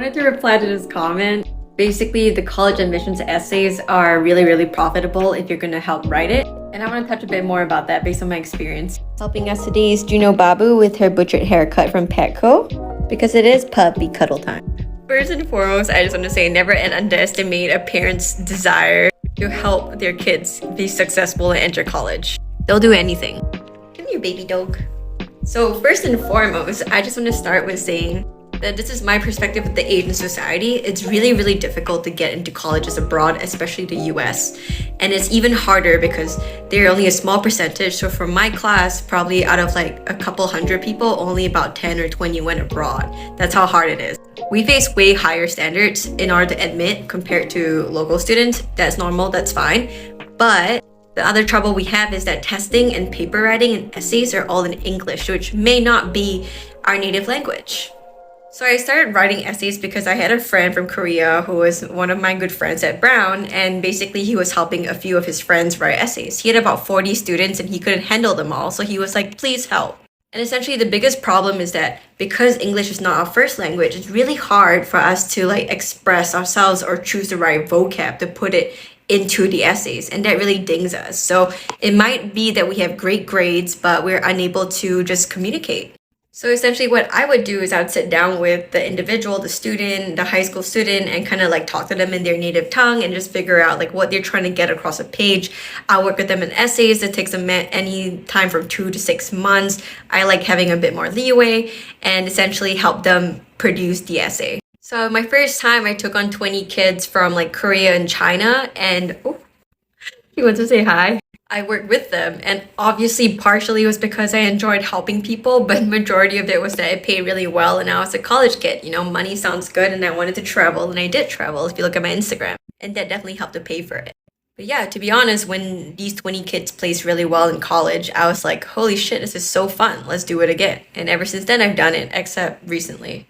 wanted to reply to this comment. Basically, the college admissions essays are really, really profitable if you're gonna help write it. And I want to touch a bit more about that based on my experience. Helping us today is Juno Babu with her butchered haircut from Petco, because it is puppy cuddle time. First and foremost, I just want to say never underestimate a parent's desire to help their kids be successful and enter college. They'll do anything. Come here, baby dog. So first and foremost, I just want to start with saying that this is my perspective of the Asian society. It's really, really difficult to get into colleges abroad, especially the US. And it's even harder because they're only a small percentage. So for my class, probably out of like a couple hundred people, only about 10 or 20 went abroad. That's how hard it is. We face way higher standards in order to admit compared to local students. That's normal, that's fine. But the other trouble we have is that testing and paper writing and essays are all in English, which may not be our native language. So I started writing essays because I had a friend from Korea who was one of my good friends at Brown, and basically he was helping a few of his friends write essays. He had about 40 students and he couldn't handle them all, so he was like, please help. And essentially the biggest problem is that because English is not our first language, it's really hard for us to like express ourselves or choose the right vocab to put it into the essays, and that really dings us. So it might be that we have great grades, but we're unable to just communicate. So essentially what I would do is I would sit down with the individual, the student, the high school student, and kind of like talk to them in their native tongue and just figure out like what they're trying to get across a page. I'll work with them in essays. It takes them any time from 2 to 6 months. I like having a bit more leeway and essentially help them produce the essay. So my first time I took on 20 kids from like Korea and China, and oh, he wants to say hi. I worked with them, and obviously partially it was because I enjoyed helping people, but majority of it was that I paid really well and I was a college kid. You know, money sounds good and I wanted to travel, and I did travel if you look at my Instagram, and that definitely helped to pay for it. But yeah, to be honest, when these 20 kids placed really well in college, I was like, holy shit, this is so fun. Let's do it again. And ever since then, I've done it, except recently.